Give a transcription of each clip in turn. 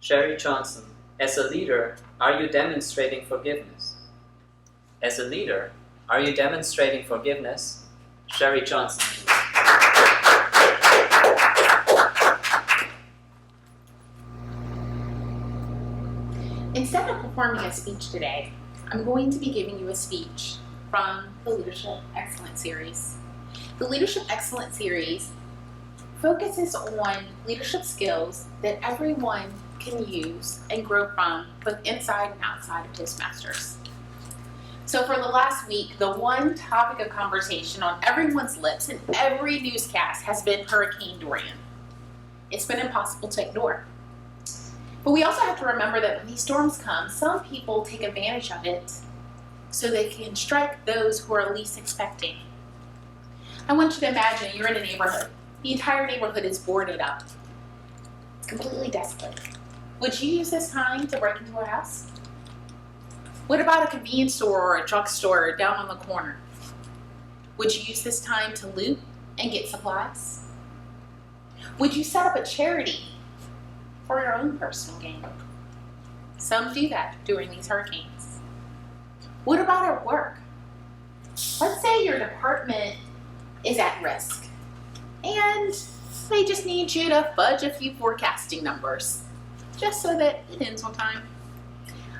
Sherry Johnson, as a leader, are you demonstrating forgiveness? As a leader, are you demonstrating forgiveness? Sherry Johnson. Instead of performing a speech today, I'm going to be giving you a speech from the Leadership Excellence Series. The Leadership Excellence Series focuses on leadership skills that everyone can use and grow from, both inside and outside of Toastmasters. So for the last week, the one topic of conversation on everyone's lips in every newscast has been Hurricane Dorian. It's been impossible to ignore. But we also have to remember that when these storms come, some people take advantage of it so they can strike those who are least expecting. I want you to imagine you're in a neighborhood. The entire neighborhood is boarded up. It's completely desolate. Would you use this time to break into a house? What about a convenience store or a drugstore down on the corner? Would you use this time to loot and get supplies? Would you set up a charity for your own personal gain? Some do that during these hurricanes. What about at work? Let's say your department is at risk and they just need you to fudge a few forecasting numbers just so that it ends on time.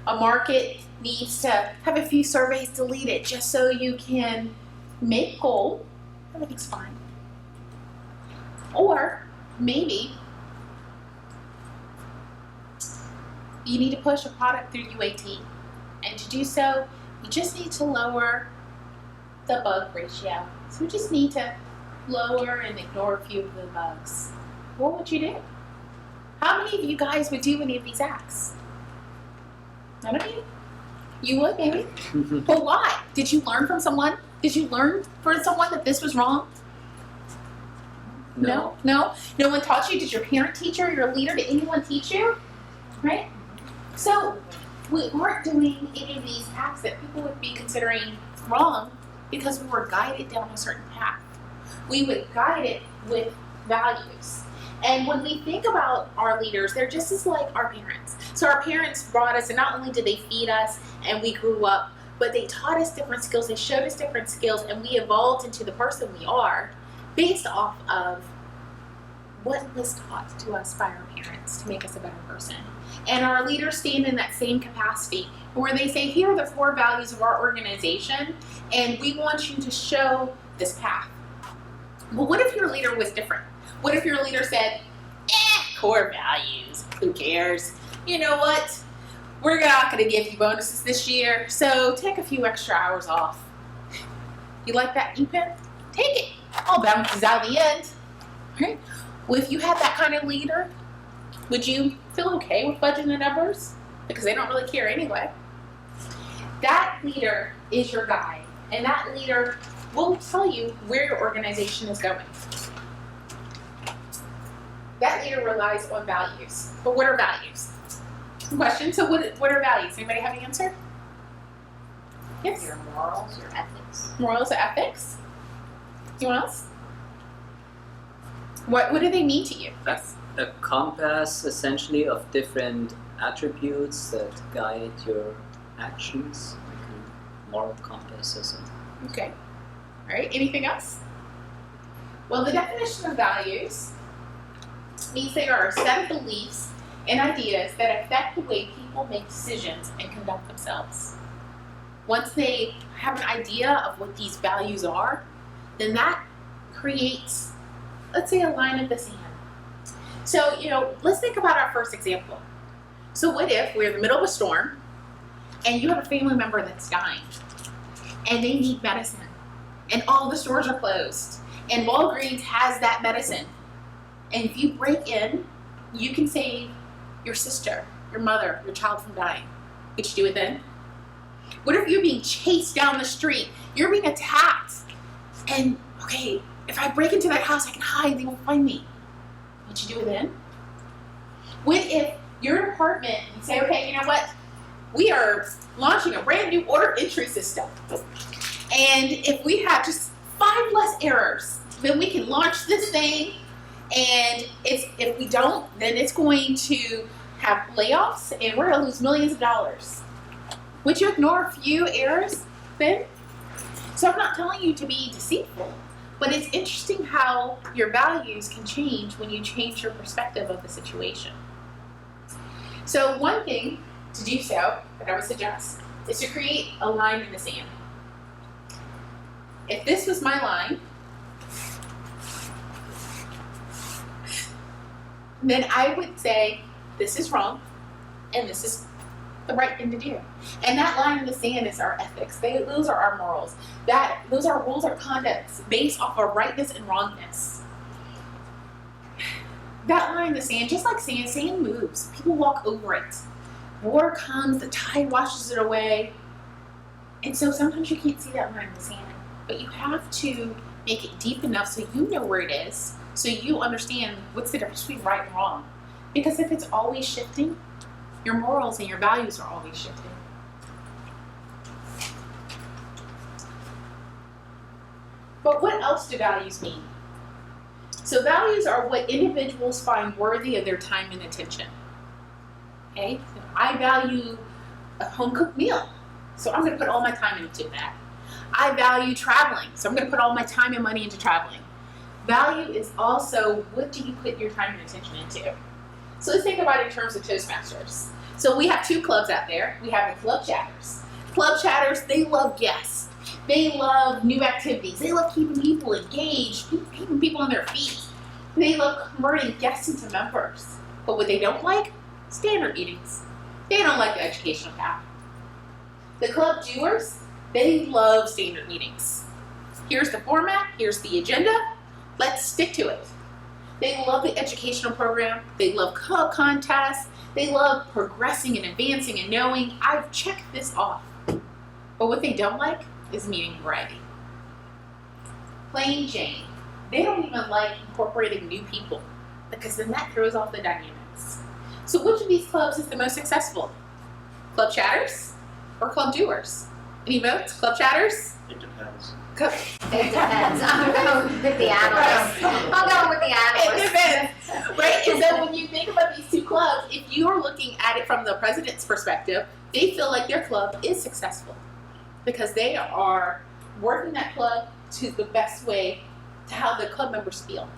A market needs to have a few surveys deleted just so you can make whole. Everything's fine. Or maybe you need to push a product through UAT, and to do so, you just need to lower the bug ratio. So you just need to lower and ignore a few of the bugs. What would you do? How many of you guys would do any of these acts? None of you? You would, maybe? But why? Did you learn from someone? Did you learn from someone that this was wrong? No? No one taught you? Did your parent teach you or your leader? Did anyone teach you? Right? So we weren't doing any of these acts that people would be considering wrong because we were guided down a certain path. We would guide it with values. And when we think about our leaders, they're just as like our parents. So our parents brought us, and not only did they feed us and we grew up, but they taught us different skills, they showed us different skills, and we evolved into the person we are based off of what was taught to us by our parents to make us a better person. And our leaders stand in that same capacity where they say, here are the 4 values of our organization, and we want you to show this path. Well, what if your leader was different? What if your leader said, core values, who cares? You know what? We're not going to give you bonuses this year, so take a few extra hours off. You like that, E-Pen? Take it. All bounces out at the end. Right? Well, if you had that kind of leader, would you feel okay with fudging the numbers? Because they don't really care anyway. That leader is your guide, and that leader will tell you where your organization is going. That leader relies on values. But what are values? Question, so what are values? Anybody have an answer? Yes? Your morals, your ethics. Morals, ethics? Anyone else? What do they mean to you? Yes? A compass, essentially, of different attributes that guide your actions, like a moral compass or something. Okay. All right, anything else? Well, the definition of values means they are a set of beliefs and ideas that affect the way people make decisions and conduct themselves. Once they have an idea of what these values are, then that creates, let's say, a line in the sand. So, let's think about our first example. So what if we're in the middle of a storm and you have a family member that's dying and they need medicine and all the stores are closed and Walgreens has that medicine, and if you break in, you can save your sister, your mother, your child from dying. Would you do it then? What if you're being chased down the street? You're being attacked. And, okay, if I break into that house, I can hide. They won't find me. Would you do it then? What if your department, you say, okay, you know what? We are launching a brand new order entry system. And if we have just 5 less errors, then we can launch this thing. And if we don't, then it's going to have layoffs and we're going to lose millions of dollars. Would you ignore a few errors then? So I'm not telling you to be deceitful, but it's interesting how your values can change when you change your perspective of the situation. So one thing to do so that I would suggest is to create a line in the sand. If this was my line, then I would say this is wrong and this is the right thing to do. And that line in the sand is our ethics. Those are our morals. Those are rules of conduct based off of rightness and wrongness. That line in the sand, just like sand moves. People walk over it. Water comes, the tide washes it away. And so sometimes you can't see that line in the sand. But you have to make it deep enough so you know where it is, so you understand what's the difference between right and wrong. Because if it's always shifting, your morals and your values are always shifting. But what else do values mean? So values are what individuals find worthy of their time and attention. Okay? So I value a home-cooked meal, so I'm going to put all my time into that. I value traveling, so I'm going to put all my time and money into traveling. Value is also what do you put your time and attention into. So let's think about it in terms of Toastmasters. So we have two clubs out there. We have the Club Chatters. Club Chatters, they love guests. They love new activities. They love keeping people engaged, keeping people on their feet. They love converting guests into members. But what they don't like? Standard meetings. They don't like the educational path. The Club Doers, they love standard meetings. Here's the format. Here's the agenda. Let's stick to it. They love the educational program. They love club contests. They love progressing and advancing and knowing, I've checked this off. But what they don't like is meeting variety. Plain Jane. They don't even like incorporating new people because then that throws off the dynamics. So which of these clubs is the most successful? Club Chatters or Club Doers? Any votes? Club Chatters? It depends. It depends. I'm going with the analysts. I'm going with the analysts. It depends, right? And so when you think about these two clubs, if you are looking at it from the president's perspective, they feel like their club is successful because they are working that club to the best way to how the club members feel.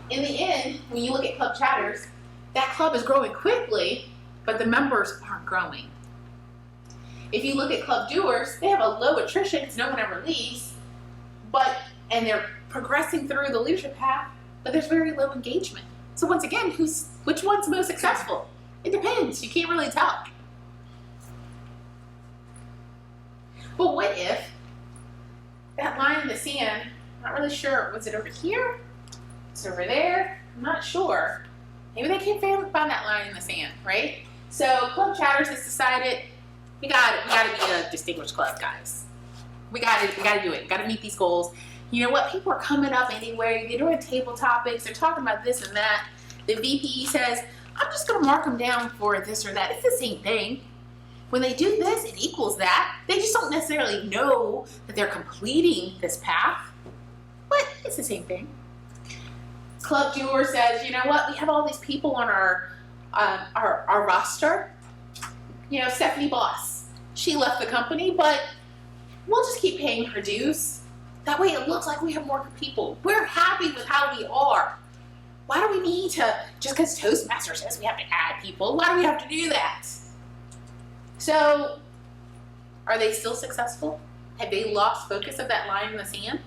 In the end, when you look at Club Chatters, that club is growing quickly, but the members aren't growing. If you look at Club Doers, they have a low attrition because no one ever leaves, and they're progressing through the leadership path, but there's very low engagement. So once again, which one's most successful? It depends. You can't really tell. But what if that line in the sand, not really sure, was it over here? It's over there? I'm not sure. Maybe they can't find that line in the sand, right? So Club Chatters has decided we gotta be a distinguished club, guys. We gotta do it. We gotta meet these goals. You know what? People are coming up anyway. They're doing table topics. They're talking about this and that. The VPE says, I'm just gonna mark them down for this or that. It's the same thing. When they do this, it equals that. They just don't necessarily know that they're completing this path, but it's the same thing. Club Doer says, you know what? We have all these people on our roster. You know, Stephanie Boss, she left the company, but we'll just keep paying her dues. That way it looks like we have more people. We're happy with how we are. Why do we need to, just because Toastmasters says we have to add people, why do we have to do that? So, are they still successful? Have they lost focus of that line in the sand?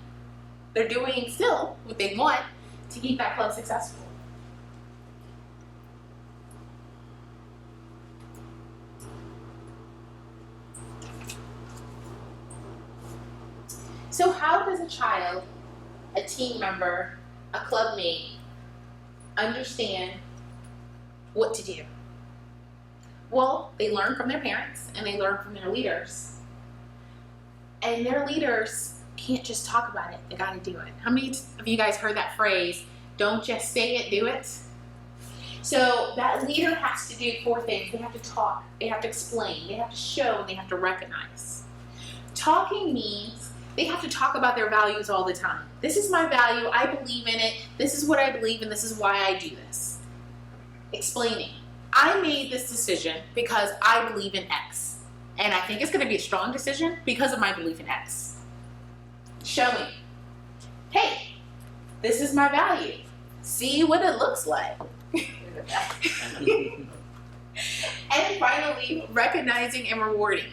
They're doing still what they want to keep that club successful. So how does a child, a team member, a club mate understand what to do? Well, they learn from their parents and they learn from their leaders. And their leaders can't just talk about it, they gotta do it. How many of you guys heard that phrase, don't just say it, do it? So that leader has to do 4 things. They have to talk, they have to explain, they have to show, and they have to recognize. Talking means they have to talk about their values all the time. This is my value, I believe in it, this is what I believe, and this is why I do this. Explaining. I made this decision because I believe in X. And I think it's going to be a strong decision because of my belief in X. Showing, hey, this is my value. See what it looks like. And finally, recognizing and rewarding.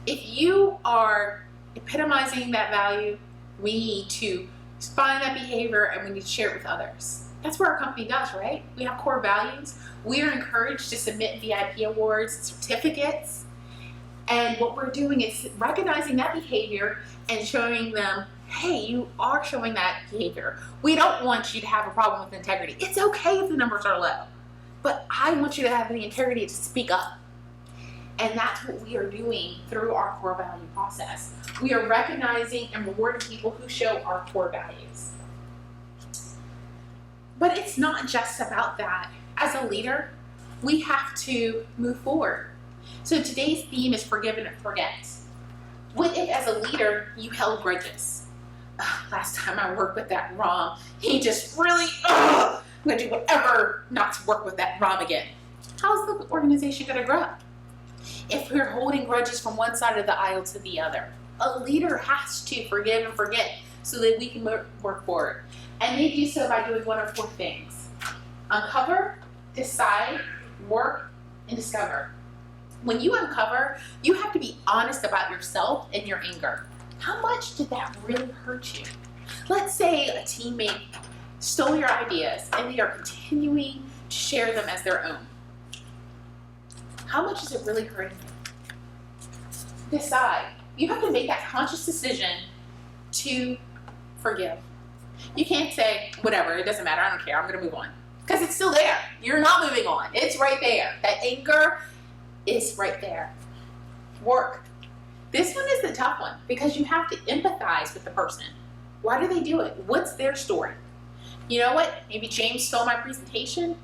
If you are epitomizing that value, we need to find that behavior and we need to share it with others. That's what our company does, right? We have core values. We are encouraged to submit VIP awards and certificates. And what we're doing is recognizing that behavior and showing them, hey, you are showing that behavior. We don't want you to have a problem with integrity. It's okay if the numbers are low, but I want you to have the integrity to speak up. And that's what we are doing through our core value process. We are recognizing and rewarding people who show our core values. But it's not just about that. As a leader, we have to move forward. So today's theme is forgive and forget. What if, as a leader, you held grudges? Last time I worked with that Rom, he just really, I'm going to do whatever not to work with that Rom again. How's the organization going to grow? If we're holding grudges from one side of the aisle to the other, a leader has to forgive and forget so that we can work forward. And they do so by doing one of four things: uncover, decide, work, and discover. When you uncover, you have to be honest about yourself and your anger. How much did that really hurt you? Let's say a teammate stole your ideas and they are continuing to share them as their own. How much is it really hurting you? Decide. You have to make that conscious decision to forgive. You can't say, whatever, it doesn't matter, I don't care, I'm going to move on. Because it's still there. You're not moving on. It's right there. That anger is right there. Work. This one is the tough one because you have to empathize with the person. Why do they do it? What's their story? You know what? Maybe James stole my presentation,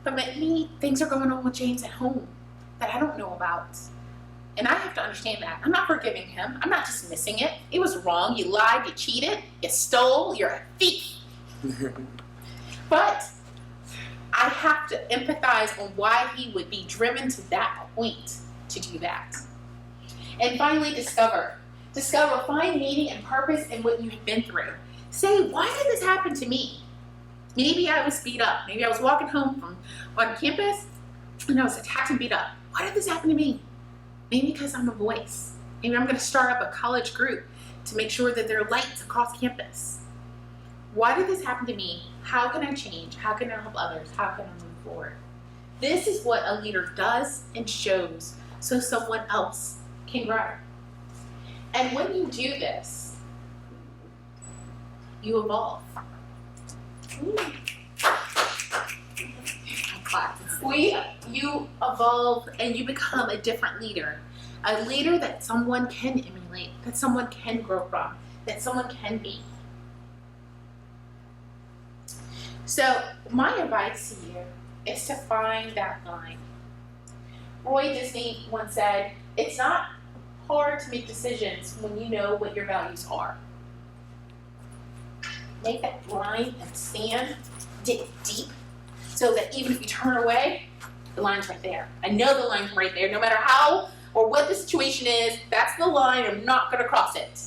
but maybe things are going on with James at home that I don't know about. And I have to understand that. I'm not forgiving him. I'm not dismissing it. It was wrong. You lied, you cheated, you stole, you're a thief. But I have to empathize on why he would be driven to that point to do that. And finally, discover. Discover, find meaning and purpose in what you've been through. Say, why did this happen to me? Maybe I was beat up. Maybe I was walking home on campus and I was attacked and beat up. Why did this happen to me? Maybe because I'm a voice. Maybe I'm going to start up a college group to make sure that there are lights across campus. Why did this happen to me? How can I change? How can I help others? How can I move forward? This is what a leader does and shows so someone else can grow. And when you do this, you evolve. You evolve and you become a different leader. A leader that someone can emulate, that someone can grow from, that someone can be. So my advice to you is to find that line. Roy Disney once said, it's not hard to make decisions when you know what your values are. Make that line and stand, dig deep, so that even if you turn away, the line's right there. I know the line's right there. No matter how or what the situation is, that's the line. I'm not going to cross it.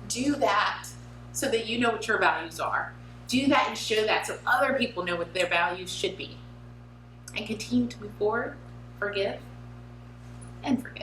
Do that so that you know what your values are. Do that and show that so other people know what their values should be. And continue to move forward, forgive, and forget.